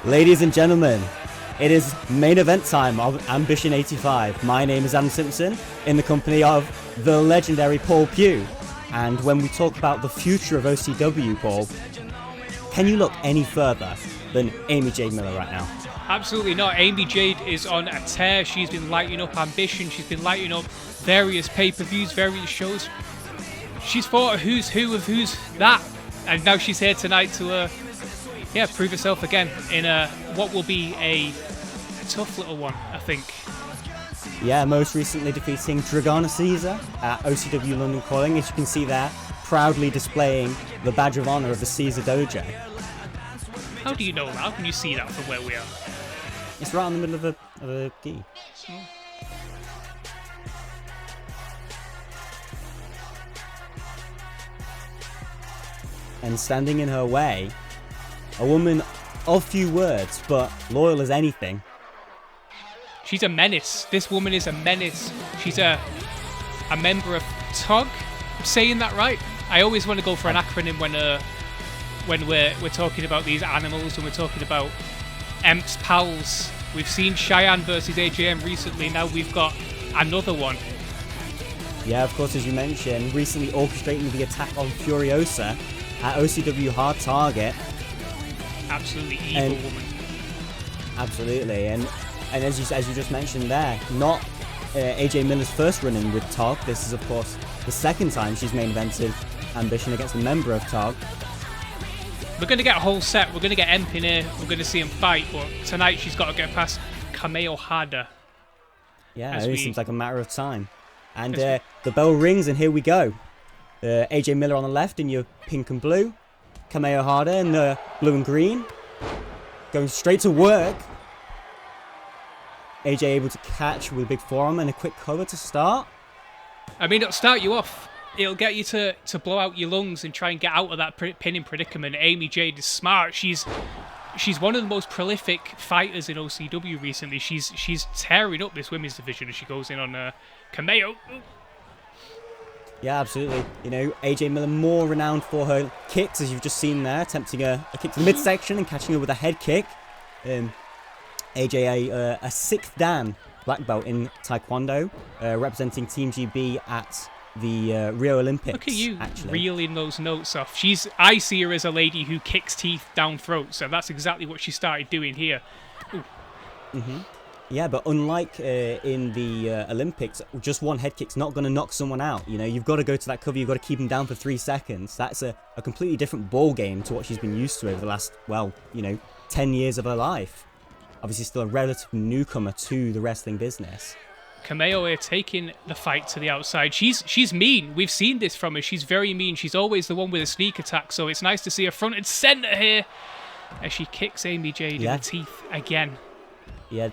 Ladies and gentlemen, it is main event time of Ambition 85. My name is Adam Simpson, in the company of the legendary Paul Pugh. And when we talk about the future of OCW, Paul, can you look any further than Amy Jade Miller right now? Absolutely not. Amy Jade is on a tear. She's been lighting up Ambition. She's been lighting up various pay-per-views, various shows. She's fought a who's who of who's that. And now she's here tonight to prove herself again in what will be a tough little one, I think. Yeah, most recently defeating Dragana Caesar at OCW London Calling, as you can see there, proudly displaying the badge of honour of the Caesar Dojo. How do you know that? How can you see that from where we are? It's right in the middle of a gi. And standing in her way, a woman of few words, but loyal as anything. She's a menace. This woman is a menace. She's a member of TOG. I'm saying that right? I always want to go for an acronym when we're talking about these animals and we're talking about Emp's pals. We've seen Cheyenne versus AJM recently. Now we've got another one. Yeah, of course, as you mentioned, recently orchestrating the attack on Furiosa at OCW Hard Target. Absolutely evil woman. Absolutely, and as you just mentioned there, not AJ Miller's first run-in with TOG. This is, of course, the second time she's main evented Ambition against a member of TOG. We're going to get a whole set. We're going to get Emp in here. We're going to see him fight, but tonight she's got to get past Kameyo Hada. Yeah, it only seems like a matter of time. And the bell rings, and here we go. AJ Miller on the left in your pink and blue. Kameyo Hada in the blue and green. Going straight to work. AJ able to catch with a big forearm and a quick cover to start. I mean, it'll start you off. It'll get you to blow out your lungs and try and get out of that pinning predicament. Amy Jade is smart. She's one of the most prolific fighters in OCW recently. She's tearing up this women's division as she goes in on Kameyo. Yeah, absolutely. You know, AJ Miller more renowned for her kicks, as you've just seen there, attempting a kick to the midsection and catching her with a head kick. AJ, a 6th Dan black belt in Taekwondo, representing Team GB at the Rio Olympics. Look at you actually reeling those notes off. I see her as a lady who kicks teeth down throats, so that's exactly what she started doing here. Yeah, but unlike in the Olympics, just one head kick's not going to knock someone out. You know, you've got to go to that cover, you've got to keep them down for 3 seconds. That's a completely different ball game to what she's been used to over the last, 10 years of her life. Obviously still a relative newcomer to the wrestling business. Kameyo here taking the fight to the outside. She's mean. We've seen this from her. She's very mean. She's always the one with a sneak attack, so it's nice to see her front and center here as she kicks Amy Jade in the teeth again. Yeah,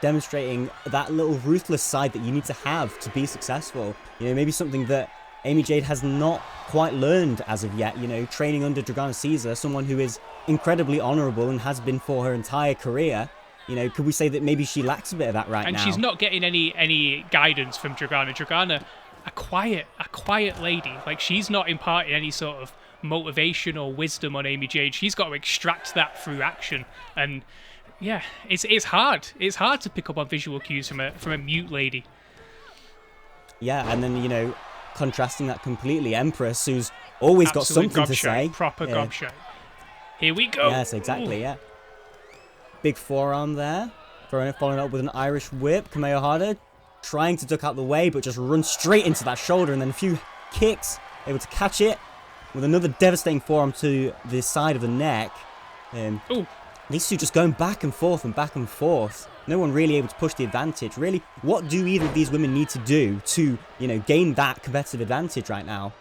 demonstrating that little ruthless side that you need to have to be successful. You know, maybe something that Amy Jade has not quite learned as of yet. You know, training under Dragana Caesar, someone who is incredibly honourable and has been for her entire career. You know, could we say that maybe she lacks a bit of that right now? And she's not getting any guidance from Dragana. Dragana, a quiet lady. Like, she's not imparting any sort of motivation or wisdom on Amy Jade. She's got to extract that through action. And yeah, it's hard. It's hard to pick up on visual cues from a mute lady. Yeah, and then, you know, contrasting that completely, Empress, who's always got something to say. Proper gobshite. Here we go. Yes, exactly, yeah. Big forearm there. Following up with an Irish whip. Kameyo Hada trying to duck out the way, but just run straight into that shoulder, and then a few kicks, able to catch it with another devastating forearm to the side of the neck. These two just going back and forth and back and forth. No one really able to push the advantage. Really, what do either of these women need to do to, you know, gain that competitive advantage right now?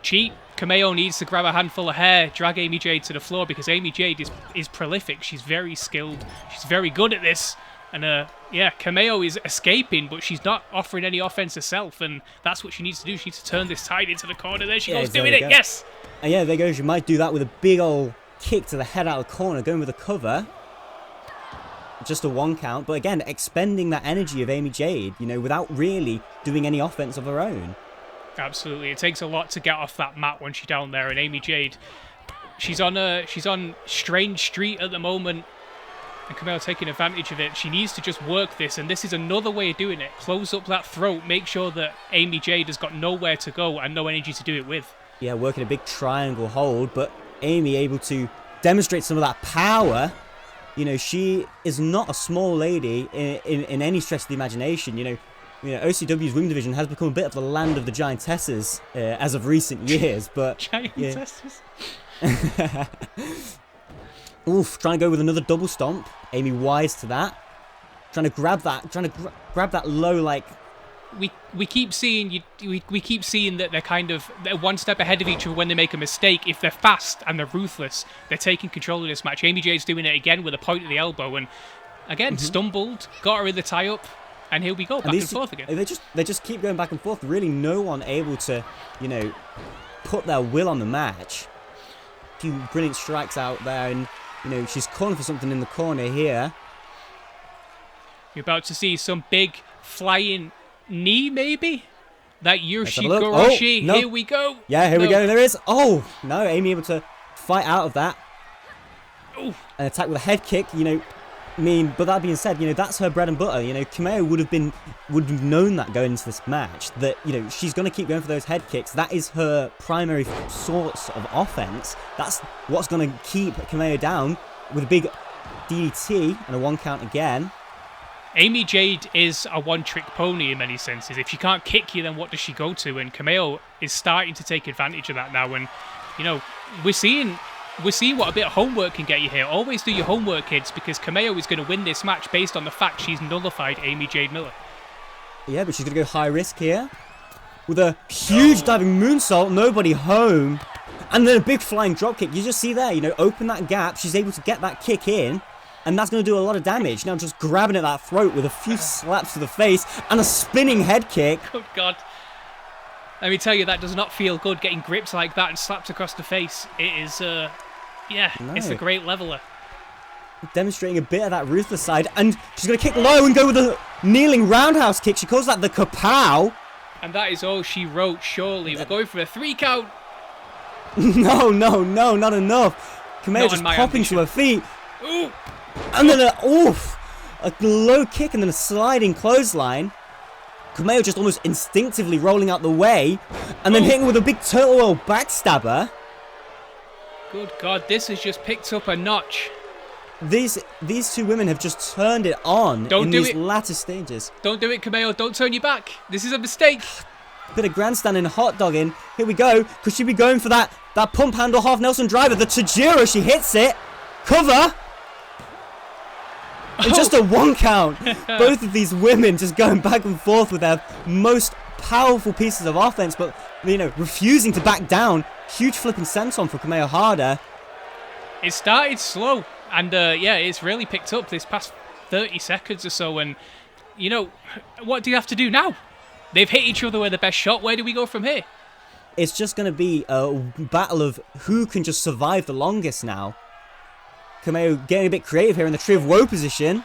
Cheat. Kameyo needs to grab a handful of hair, drag Amy Jade to the floor, because Amy Jade is prolific. She's very skilled. She's very good at this. And Kameyo is escaping, but she's not offering any offense herself, and that's what she needs to do. She needs to turn this tide into the corner. There she goes, doing it. Yes. And yeah, there goes. She might do that with a big old kick to the head out of the corner, going with a cover. Just a 1 count, but again, expending that energy of Amy Jade, you know, without really doing any offense of her own. Absolutely. It takes a lot to get off that mat when she's down there, and Amy Jade, she's on Strange Street at the moment. And Kameyo taking advantage of it. She needs to just work this, and this is another way of doing it. Close up that throat, make sure that Amy Jade has got nowhere to go and no energy to do it with. Yeah, working a big triangle hold, but Amy able to demonstrate some of that power. You know, she is not a small lady in any stretch of the imagination. You know, OCW's women's division has become a bit of the land of the giantesses as of recent years, but giantesses. Yeah. Oof, trying to go with another double stomp. Amy wise to that. Trying to grab that low, like... We keep seeing we keep seeing that they're one step ahead of each other when they make a mistake. If they're fast and they're ruthless, they're taking control of this match. Amy Jade's doing it again with a point of the elbow, and again stumbled, got her in the tie up, and here we go, back and forth again. They just keep going back and forth. Really, no one able to, you know, put their will on the match. A few brilliant strikes out there, and you know she's calling for something in the corner here. You're about to see some big flying knee, maybe? That Yoshigoroshi. No. Here we go. Yeah, here we go. There is. Oh, no. Amy able to fight out of that. Ooh. An attack with a head kick, you know. But that being said, you know, that's her bread and butter. You know, Kameyo would have known that going into this match, that, you know, she's going to keep going for those head kicks. That is her primary source of offense. That's what's going to keep Kameyo down, with a big DDT and a 1 count again. Amy Jade is a one-trick pony in many senses. If she can't kick you, then what does she go to? And Kameyo is starting to take advantage of that now. And, you know, we're seeing what a bit of homework can get you here. Always do your homework, kids, because Kameyo is going to win this match based on the fact she's nullified Amy Jade Miller. Yeah, but she's going to go high risk here. With a huge diving moonsault, nobody home. And then a big flying dropkick. You just see there, you know, open that gap. She's able to get that kick in. And that's going to do a lot of damage. Now just grabbing at that throat with a few slaps to the face and a spinning head kick. Good God. Let me tell you, that does not feel good, getting gripped like that and slapped across the face. It is, it's a great leveler. Demonstrating a bit of that ruthless side. And she's going to kick low and go with a kneeling roundhouse kick. She calls that the kapow. And that is all she wrote, surely. We're going for a 3 count. No, not enough. Kameyo just popping to her feet. Ooh. And then a low kick and then a sliding clothesline. Kameyo just almost instinctively rolling out the way and then hitting with a big turtle backstabber. Good God, this has just picked up a notch. These two women have just turned it on in these latter stages. Don't do it, Kameyo. Don't turn your back. This is a mistake. Bit of grandstanding, hot dogging. Here we go. Could she be going for that pump handle half Nelson driver? The Tajiro, she hits it. Cover. And just a 1 count. Both of these women just going back and forth with their most powerful pieces of offense, but, you know, refusing to back down. Huge flipping senton for Kameyo Hada. It started slow, and it's really picked up this past 30 seconds or so. And, you know, what do you have to do now? They've hit each other with the best shot. Where do we go from here? It's just going to be a battle of who can just survive the longest now. Kameyo getting a bit creative here in the Tree of Woe position.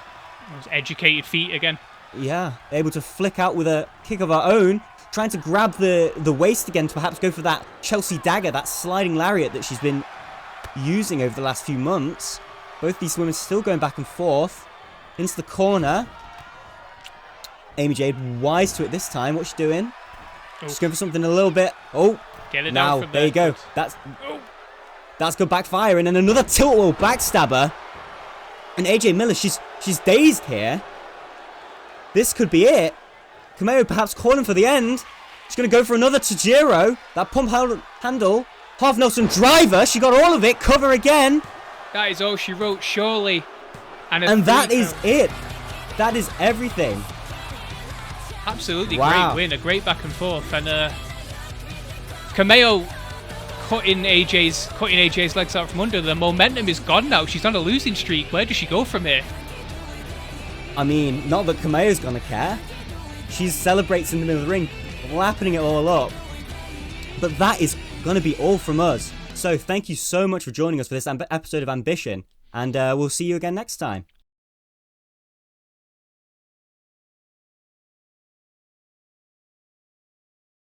Those educated feet again. Yeah, able to flick out with a kick of her own. Trying to grab the waist again to perhaps go for that Chelsea dagger, that sliding lariat that she's been using over the last few months. Both these women still going back and forth. Into the corner. Amy Jade wise to it this time. What's she doing? Just going for something a little bit. Oh, get it now, out from there you go. That's good backfire, and then another tilt-wall backstabber. And AJ Miller, she's dazed here. This could be it. Kameyo perhaps calling for the end. She's going to go for another Tajiro. That pump handle. Half Nelson driver. She got all of it. Cover again. That is all she wrote, surely. And that is it. That is everything. Absolutely wow. Great win. A great back and forth. And Kameyo cutting AJ's legs out from under. The momentum is gone now. She's on a losing streak. Where does she go from here? I mean, not that Kameyo's gonna care. She celebrates in the middle of the ring, lapping it all up. But that is gonna be all from us. So thank you so much for joining us for this episode of Ambition, and we'll see you again next time.